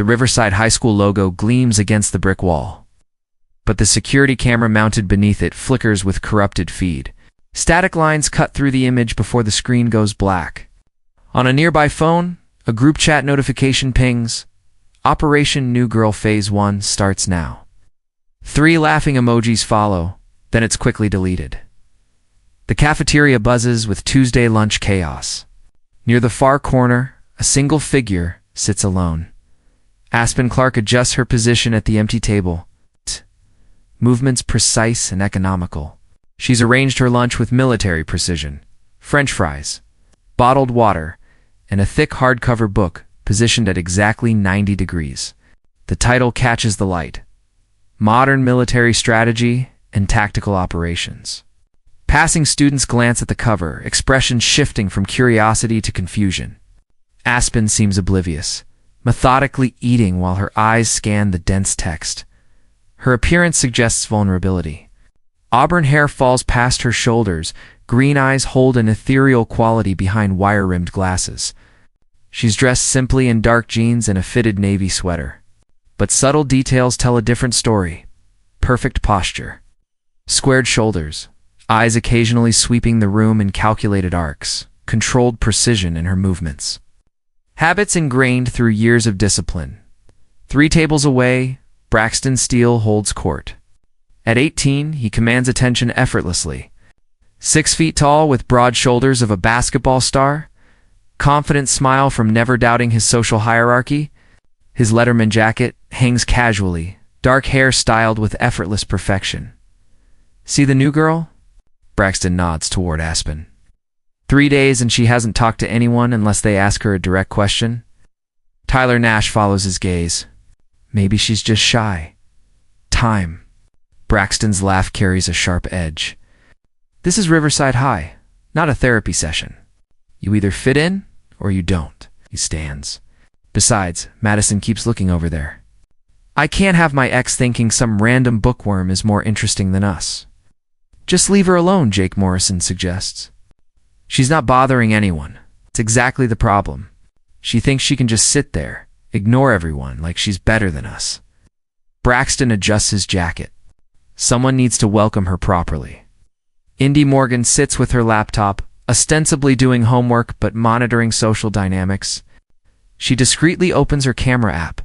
The Riverside High School logo gleams against the brick wall. But the security camera mounted beneath it flickers with corrupted feed. Static lines cut through the image before the screen goes black. On a nearby phone, a group chat notification pings. Operation New Girl Phase 1 starts now. 3 laughing emojis follow, then it's quickly deleted. The cafeteria buzzes with Tuesday lunch chaos. Near the far corner, a single figure sits alone. Aspen Clark adjusts her position at the empty table. Movements precise and economical. She's arranged her lunch with military precision. French fries, bottled water, and a thick hardcover book positioned at exactly 90 degrees. The title catches the light. Modern Military Strategy and Tactical Operations. Passing students glance at the cover, expressions shifting from curiosity to confusion. Aspen seems oblivious, methodically eating while her eyes scan the dense text. Her appearance suggests vulnerability. Auburn hair falls past her shoulders, green eyes hold an ethereal quality behind wire-rimmed glasses. She's dressed simply in dark jeans and a fitted navy sweater. But subtle details tell a different story. Perfect posture. Squared shoulders, eyes occasionally sweeping the room in calculated arcs, controlled precision in her movements. Habits ingrained through years of discipline. 3 tables away, Braxton Steele holds court. At 18, he commands attention effortlessly. 6 feet tall with broad shoulders of a basketball star, confident smile from never doubting his social hierarchy. His Letterman jacket hangs casually, dark hair styled with effortless perfection. See the new girl? Braxton nods toward Aspen. 3 days and she hasn't talked to anyone unless they ask her a direct question. Tyler Nash follows his gaze. Maybe she's just shy. Time. Braxton's laugh carries a sharp edge. This is Riverside High, not a therapy session. You either fit in or you don't. He stands. Besides, Madison keeps looking over there. I can't have my ex thinking some random bookworm is more interesting than us. Just leave her alone, Jake Morrison suggests. She's not bothering anyone. It's exactly the problem. She thinks she can just sit there, ignore everyone like she's better than us. Braxton adjusts his jacket. Someone needs to welcome her properly. Indy Morgan sits with her laptop, ostensibly doing homework but monitoring social dynamics. She discreetly opens her camera app,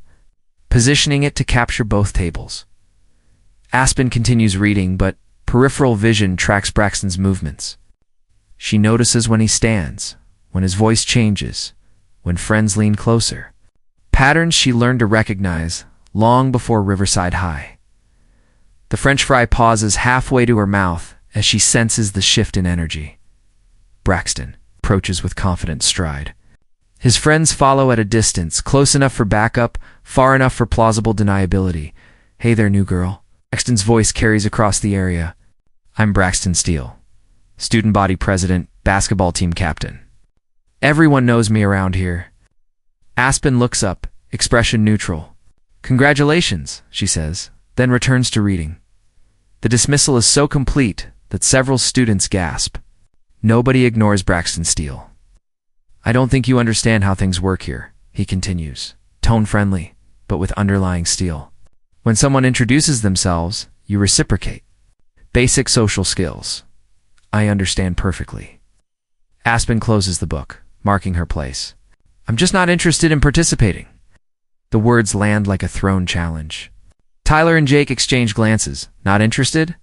positioning it to capture both tables. Aspen continues reading, but peripheral vision tracks Braxton's movements. She notices when he stands, when his voice changes, when friends lean closer. Patterns she learned to recognize long before Riverside High. The French fry pauses halfway to her mouth as she senses the shift in energy. Braxton approaches with confident stride. His friends follow at a distance, close enough for backup, far enough for plausible deniability. Hey there, new girl. Braxton's voice carries across the area. I'm Braxton Steele, student body president, basketball team captain. Everyone knows me around here. Aspen looks up, expression neutral. Congratulations, she says, then returns to reading. The dismissal is so complete that several students gasp. Nobody ignores Braxton Steele. I don't think you understand how things work here, he continues, tone friendly, but with underlying steel. When someone introduces themselves, you reciprocate. Basic social skills. I understand perfectly. Aspen closes the book, marking her place. I'm just not interested in participating. The words land like a thrown challenge. Tyler and Jake exchange glances. Not interested?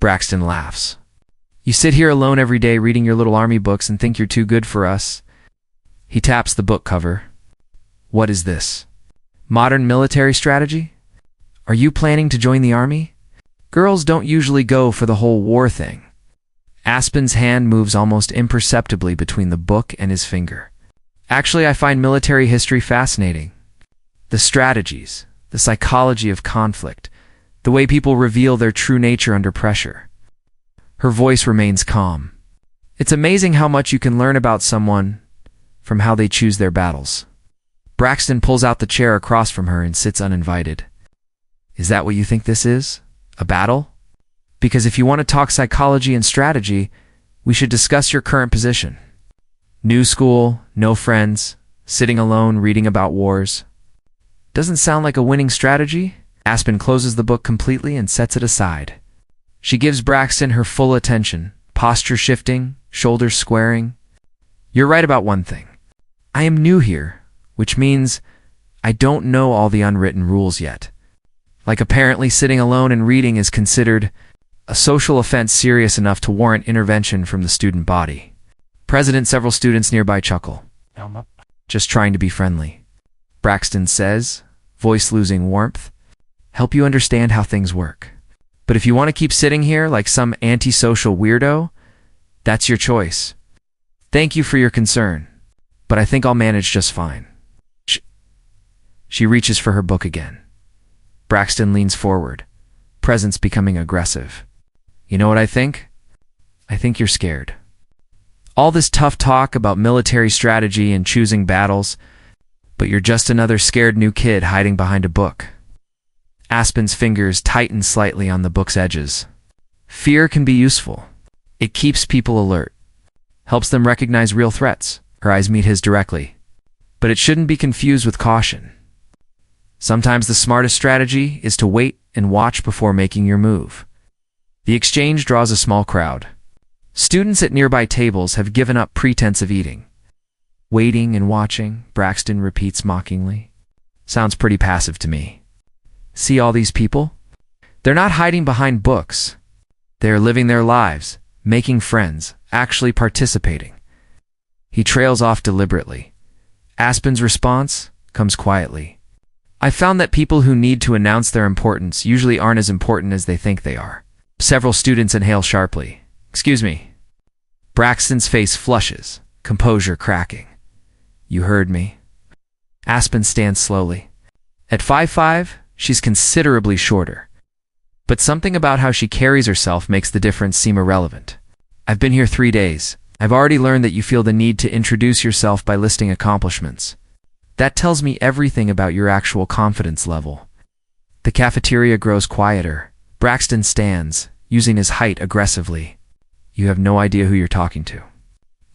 Braxton laughs. You sit here alone every day reading your little army books and think you're too good for us. He taps the book cover. What is this? Modern military strategy? Are you planning to join the army? Girls don't usually go for the whole war thing. Aspen's hand moves almost imperceptibly between the book and his finger. Actually, I find military history fascinating. The strategies, the psychology of conflict, the way people reveal their true nature under pressure. Her voice remains calm. It's amazing how much you can learn about someone from how they choose their battles. Braxton pulls out the chair across from her and sits uninvited. Is that what you think this is? A battle? Because if you want to talk psychology and strategy, we should discuss your current position. New school, no friends, sitting alone reading about wars. Doesn't sound like a winning strategy. Aspen closes the book completely and sets it aside. She gives Braxton her full attention, posture shifting, shoulders squaring. You're right about one thing. I am new here, which means I don't know all the unwritten rules yet. Like apparently sitting alone and reading is considered a social offense serious enough to warrant intervention from the student body. Several students nearby chuckle. Just trying to be friendly. Braxton says, voice losing warmth. Help you understand how things work. But if you want to keep sitting here like some antisocial weirdo, that's your choice. Thank you for your concern, but I think I'll manage just fine. She reaches for her book again. Braxton leans forward, presence becoming aggressive. You know what I think? I think you're scared. All this tough talk about military strategy and choosing battles, but you're just another scared new kid hiding behind a book. Aspen's fingers tighten slightly on the book's edges. Fear can be useful. It keeps people alert, helps them recognize real threats. Her eyes meet his directly. But it shouldn't be confused with caution. Sometimes the smartest strategy is to wait and watch before making your move. The exchange draws a small crowd. Students at nearby tables have given up pretense of eating. Waiting and watching, Braxton repeats mockingly. Sounds pretty passive to me. See all these people? They're not hiding behind books. They're living their lives, making friends, actually participating. He trails off deliberately. Aspen's response comes quietly. I found that people who need to announce their importance usually aren't as important as they think they are. Several students inhale sharply. Excuse me. Braxton's face flushes, composure cracking. You heard me. Aspen stands slowly. At 5'5", she's considerably shorter. But something about how she carries herself makes the difference seem irrelevant. I've been here 3 days. I've already learned that you feel the need to introduce yourself by listing accomplishments. That tells me everything about your actual confidence level. The cafeteria grows quieter. Braxton stands, using his height aggressively. You have no idea who you're talking to.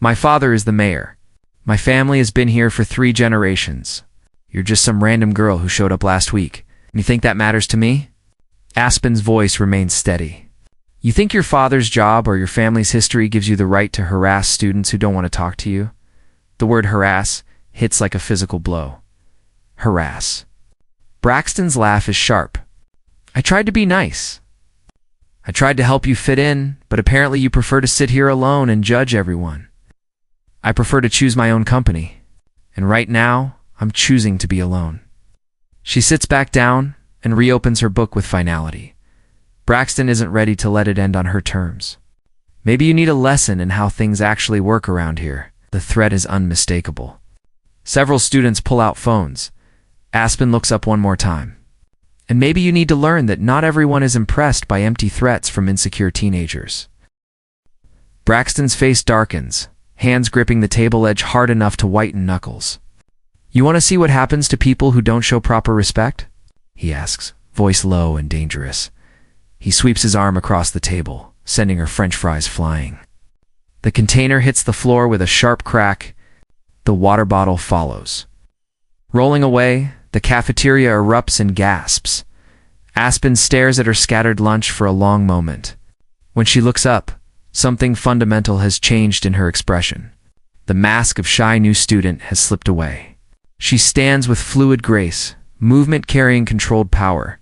My father is the mayor. My family has been here for 3 generations. You're just some random girl who showed up last week. And you think that matters to me? Aspen's voice remains steady. You think your father's job or your family's history gives you the right to harass students who don't want to talk to you? The word harass hits like a physical blow. Harass. Braxton's laugh is sharp. I tried to be nice. I tried to help you fit in, but apparently you prefer to sit here alone and judge everyone. I prefer to choose my own company, and right now, I'm choosing to be alone. She sits back down and reopens her book with finality. Braxton isn't ready to let it end on her terms. Maybe you need a lesson in how things actually work around here. The threat is unmistakable. Several students pull out phones. Aspen looks up one more time. And maybe you need to learn that not everyone is impressed by empty threats from insecure teenagers. Braxton's face darkens, hands gripping the table edge hard enough to whiten knuckles. You want to see what happens to people who don't show proper respect? He asks, voice low and dangerous. He sweeps his arm across the table, sending her French fries flying. The container hits the floor with a sharp crack. The water bottle follows. Rolling away, the cafeteria erupts in gasps. Aspen stares at her scattered lunch for a long moment. When she looks up, something fundamental has changed in her expression. The mask of shy new student has slipped away. She stands with fluid grace, movement carrying controlled power.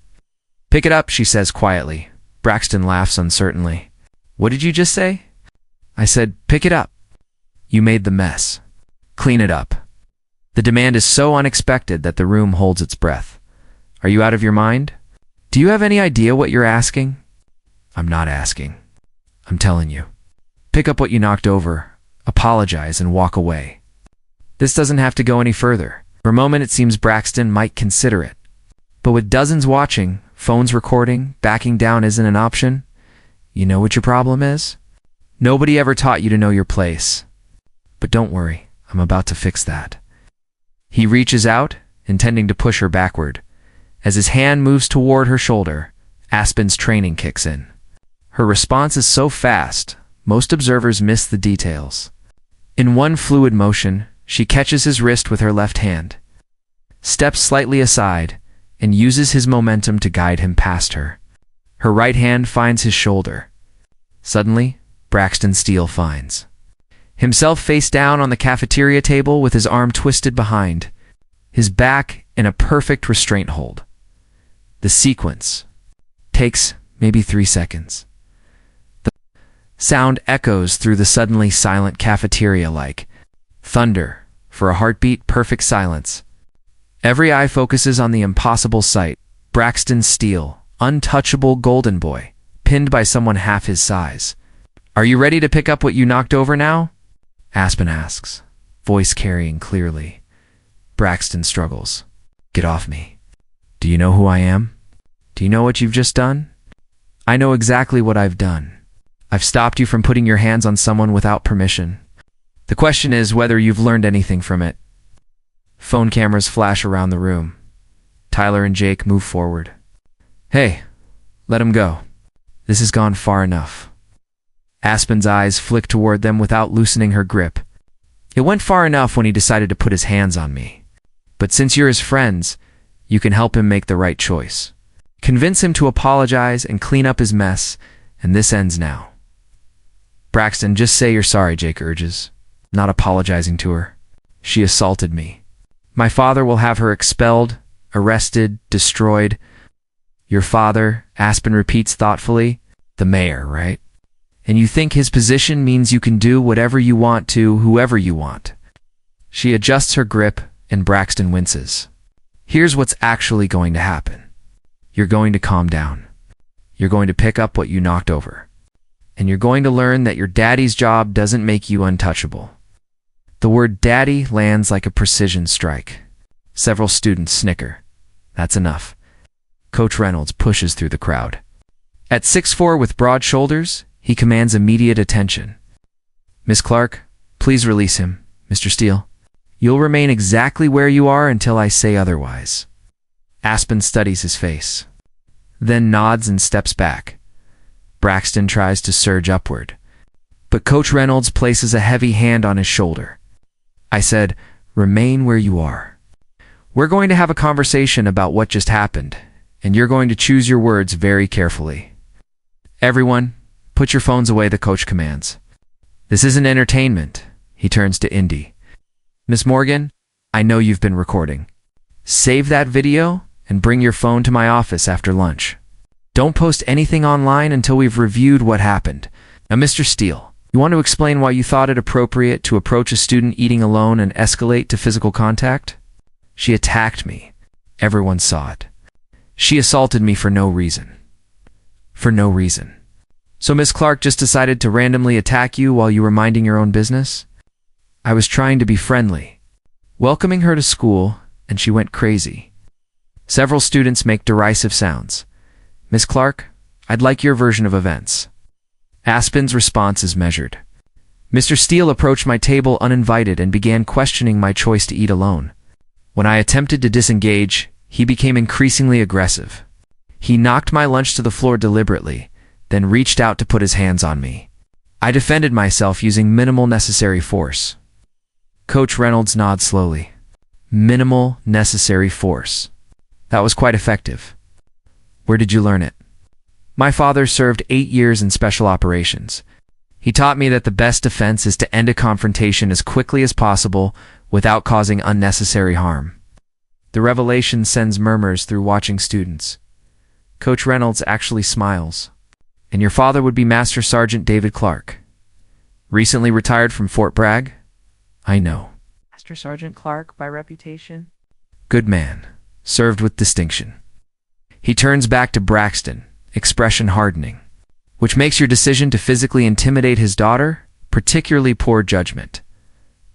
Pick it up, she says quietly. Braxton laughs uncertainly. What did you just say? I said, pick it up. You made the mess. Clean it up. The demand is so unexpected that the room holds its breath. Are you out of your mind? Do you have any idea what you're asking? I'm not asking. I'm telling you. Pick up what you knocked over, apologize, and walk away. This doesn't have to go any further. For a moment it seems Braxton might consider it. But with dozens watching, phones recording, backing down isn't an option. You know what your problem is? Nobody ever taught you to know your place. But don't worry, I'm about to fix that. He reaches out, intending to push her backward. As his hand moves toward her shoulder, Aspen's training kicks in. Her response is so fast, most observers miss the details. In one fluid motion, she catches his wrist with her left hand. steps slightly aside, and uses his momentum to guide him past her. Her right hand finds his shoulder. Suddenly, Braxton Steele finds himself face down on the cafeteria table with his arm twisted behind, his back in a perfect restraint hold. The sequence takes maybe 3 seconds. The sound echoes through the suddenly silent cafeteria like thunder. For a heartbeat, perfect silence. Every eye focuses on the impossible sight. Braxton Steele, untouchable golden boy, pinned by someone half his size. "Are you ready to pick up what you knocked over now?" Aspen asks, voice carrying clearly. Braxton struggles. "Get off me. Do you know who I am? Do you know what you've just done?" "I know exactly what I've done. I've stopped you from putting your hands on someone without permission. The question is whether you've learned anything from it." Phone cameras flash around the room. Tyler and Jake move forward. "Hey, let him go. This has gone far enough." Aspen's eyes flick toward them without loosening her grip. "It went far enough when he decided to put his hands on me. But since you're his friends, you can help him make the right choice. Convince him to apologize and clean up his mess, and this ends now." "Braxton, just say you're sorry," Jake urges, not apologizing to her. "She assaulted me. My father will have her expelled, arrested, destroyed." "Your father," Aspen repeats thoughtfully. "The mayor, right? And you think his position means you can do whatever you want to whoever you want." She adjusts her grip, and Braxton winces. "Here's what's actually going to happen. You're going to calm down. You're going to pick up what you knocked over. And you're going to learn that your daddy's job doesn't make you untouchable." The word daddy lands like a precision strike. Several students snicker. That's enough. Coach Reynolds pushes through the crowd. At 6'4" with broad shoulders, he commands immediate attention. "Miss Clark, please release him. Mr. Steele, you'll remain exactly where you are until I say otherwise." Aspen studies his face, then nods and steps back. Braxton tries to surge upward, but Coach Reynolds places a heavy hand on his shoulder. "I said, remain where you are. We're going to have a conversation about what just happened, and you're going to choose your words very carefully. Everyone, put your phones away," the coach commands. "This isn't entertainment." He turns to Indy. "Miss Morgan, I know you've been recording. Save that video and bring your phone to my office after lunch. Don't post anything online until we've reviewed what happened. Now, Mr. Steele, you want to explain why you thought it appropriate to approach a student eating alone and escalate to physical contact?" "She attacked me. Everyone saw it. She assaulted me for no reason. For no reason. So Miss Clark just decided to randomly attack you while you were minding your own business?" "I was trying to be friendly, welcoming her to school, and she went crazy." Several students make derisive sounds. "Miss Clark, I'd like your version of events." Aspen's response is measured. "Mr. Steele approached my table uninvited and began questioning my choice to eat alone. When I attempted to disengage, he became increasingly aggressive. He knocked my lunch to the floor deliberately, then reached out to put his hands on me. I defended myself using minimal necessary force." Coach Reynolds nods slowly. "Minimal necessary force. That was quite effective. Where did you learn it?" "My father served 8 years in special operations. He taught me that the best defense is to end a confrontation as quickly as possible without causing unnecessary harm." The revelation sends murmurs through watching students. Coach Reynolds actually smiles. "And your father would be Master Sergeant David Clark. Recently retired from Fort Bragg?" "I know. Master Sergeant Clark by reputation." "Good man. Served with distinction." He turns back to Braxton, expression hardening. "Which makes your decision to physically intimidate his daughter particularly poor judgment."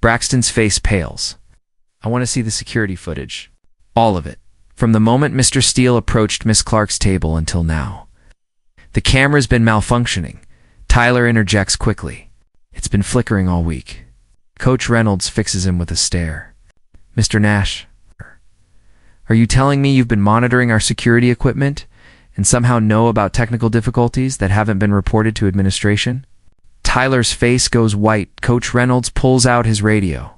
Braxton's face pales. "I want to see the security footage. All of it. From the moment Mr. Steele approached Miss Clark's table until now." "The camera's been malfunctioning." Tyler interjects quickly. "It's been flickering all week." Coach Reynolds fixes him with a stare. "Mr. Nash, are you telling me you've been monitoring our security equipment and somehow know about technical difficulties that haven't been reported to administration?" Tyler's face goes white. Coach Reynolds pulls out his radio.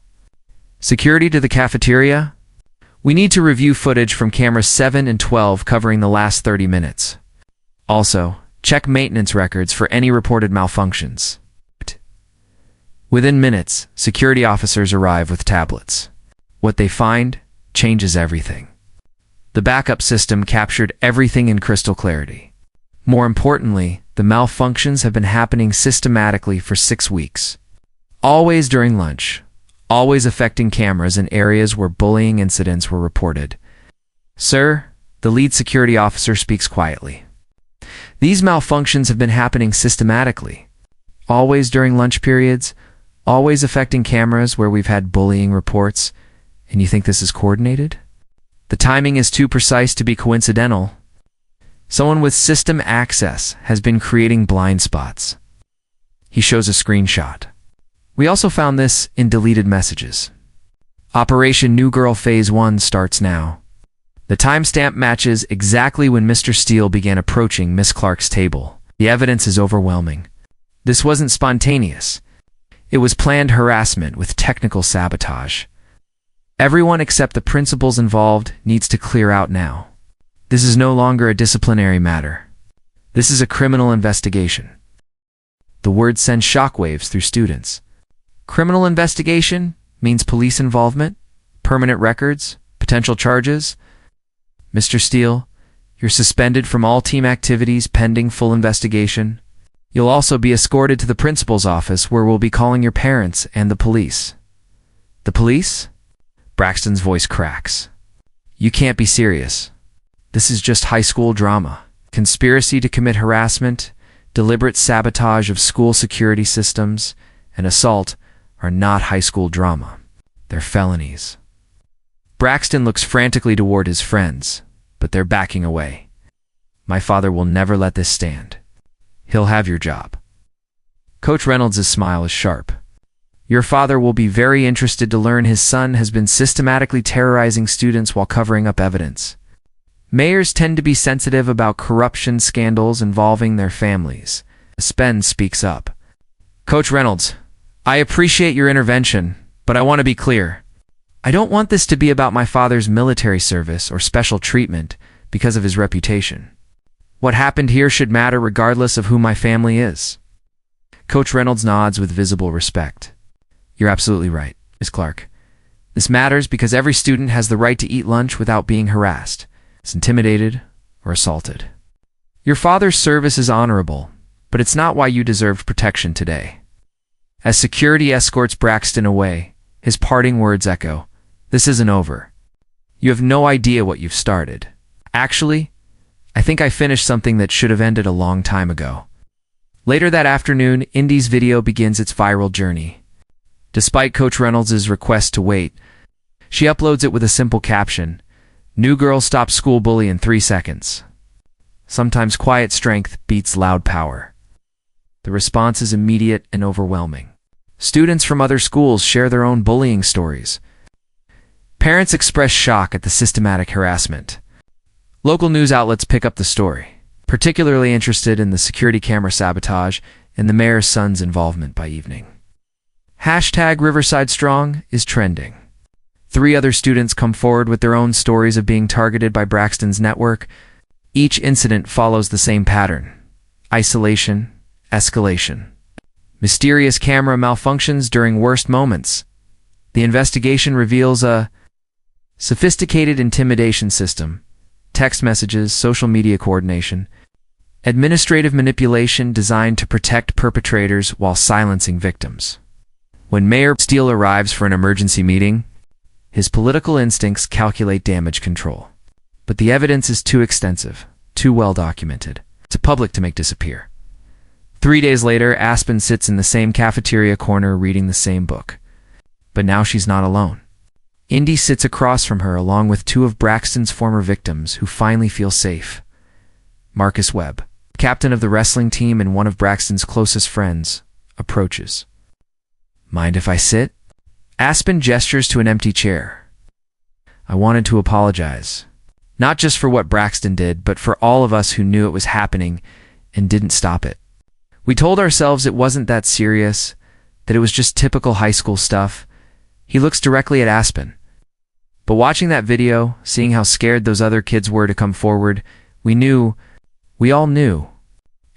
"Security to the cafeteria? We need to review footage from cameras 7 and 12 covering the last 30 minutes. Also, check maintenance records for any reported malfunctions. Within minutes, security officers arrive with tablets. What they find changes everything. The backup system captured everything in crystal clarity. More importantly, the malfunctions have been happening systematically for 6 weeks. Always during lunch, always affecting cameras in areas where bullying incidents were reported. Sir, the lead security officer speaks quietly. These malfunctions have been happening systematically. Always during lunch periods, always affecting cameras where we've had bullying reports, and you think this is coordinated? The timing is too precise to be coincidental. Someone with system access has been creating blind spots. He shows a screenshot. We also found this in deleted messages. Operation New Girl Phase 1 starts now. The timestamp matches exactly when Mr. Steele began approaching Miss Clark's table. The evidence is overwhelming. This wasn't spontaneous. It was planned harassment with technical sabotage. Everyone except the principals involved needs to clear out now. This is no longer a disciplinary matter. This is a criminal investigation. The word sends shockwaves through students. Criminal investigation means police involvement, permanent records, potential charges. Mr. Steele, you're suspended from all team activities pending full investigation. You'll also be escorted to the principal's office where we'll be calling your parents and the police. The police? Braxton's voice cracks. You can't be serious. This is just high school drama. Conspiracy to commit harassment, deliberate sabotage of school security systems, and assault are not high school drama. They're felonies. Braxton looks frantically toward his friends, but they're backing away. My father will never let this stand. He'll have your job. Coach Reynolds' smile is sharp. Your father will be very interested to learn his son has been systematically terrorizing students while covering up evidence. Mayors tend to be sensitive about corruption scandals involving their families. Spen speaks up. Coach Reynolds, I appreciate your intervention, but I want to be clear. I don't want this to be about my father's military service or special treatment because of his reputation. What happened here should matter regardless of who my family is. Coach Reynolds nods with visible respect. You're absolutely right, Ms. Clark. This matters because every student has the right to eat lunch without being harassed, intimidated, or assaulted. Your father's service is honorable, but it's not why you deserved protection today. As security escorts Braxton away, his parting words echo, "This isn't over. You have no idea what you've started. Actually, I think I finished something that should have ended a long time ago." Later that afternoon, Indy's video begins its viral journey. Despite Coach Reynolds' request to wait, she uploads it with a simple caption, "New girl stops school bully in 3 seconds." Sometimes quiet strength beats loud power. The response is immediate and overwhelming. Students from other schools share their own bullying stories. Parents express shock at the systematic harassment. Local news outlets pick up the story, particularly interested in the security camera sabotage and the mayor's son's involvement by evening. Hashtag Riverside Strong is trending. 3 other students come forward with their own stories of being targeted by Braxton's network. Each incident follows the same pattern: isolation, escalation. Mysterious camera malfunctions during worst moments. The investigation reveals a sophisticated intimidation system, text messages, social media coordination, administrative manipulation designed to protect perpetrators while silencing victims. When Mayor Steele arrives for an emergency meeting, his political instincts calculate damage control. But the evidence is too extensive, too well documented, to public to make disappear. 3 days later, Aspen sits in the same cafeteria corner reading the same book. But now she's not alone. Indy sits across from her along with 2 of Braxton's former victims who finally feel safe. Marcus Webb, captain of the wrestling team and one of Braxton's closest friends, approaches. "Mind if I sit?" Aspen gestures to an empty chair. "I wanted to apologize, not just for what Braxton did, but for all of us who knew it was happening and didn't stop it. We told ourselves it wasn't that serious, that it was just typical high school stuff." He looks directly at Aspen. But watching that video, seeing how scared those other kids were to come forward, we all knew,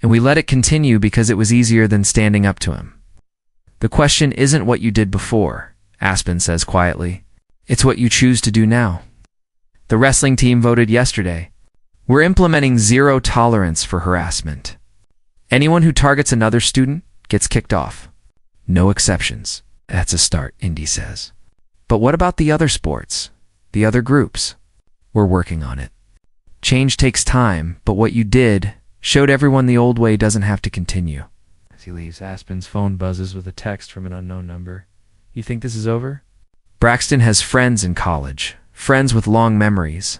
and we let it continue because it was easier than standing up to him. The question isn't what you did before, Aspen says quietly. It's what you choose to do now. The wrestling team voted yesterday. We're implementing zero tolerance for harassment. Anyone who targets another student gets kicked off. No exceptions. That's a start, Indy says. But what about the other sports? The other groups? We're working on it. Change takes time, but what you did showed everyone the old way doesn't have to continue. As he leaves, Aspen's phone buzzes with a text from an unknown number. You think this is over? Braxton has friends in college, friends with long memories.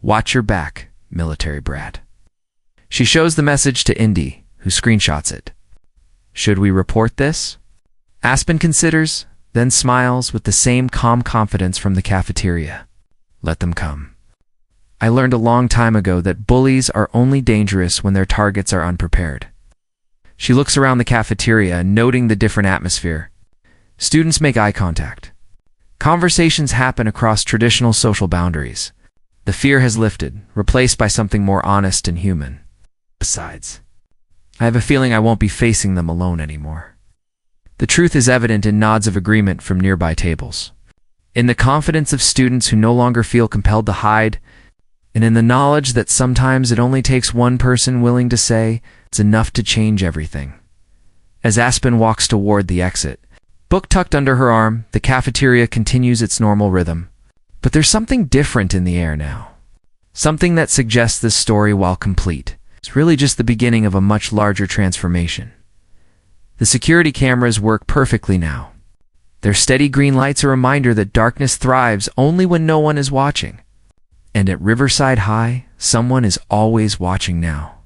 Watch your back, military brat. She shows the message to Indy, who screenshots it. Should we report this? Aspen considers, then smiles with the same calm confidence from the cafeteria. Let them come. I learned a long time ago that bullies are only dangerous when their targets are unprepared. She looks around the cafeteria, noting the different atmosphere. Students make eye contact. Conversations happen across traditional social boundaries. The fear has lifted, replaced by something more honest and human. Besides, I have a feeling I won't be facing them alone anymore. The truth is evident in nods of agreement from nearby tables, in the confidence of students who no longer feel compelled to hide, and in the knowledge that sometimes it only takes one person willing to say it's enough to change everything. As Aspen walks toward the exit, book tucked under her arm, the cafeteria continues its normal rhythm. But there's something different in the air now. Something that suggests this story, while complete, is really just the beginning of a much larger transformation. The security cameras work perfectly now. Their steady green lights a reminder that darkness thrives only when no one is watching. And at Riverside High, someone is always watching now.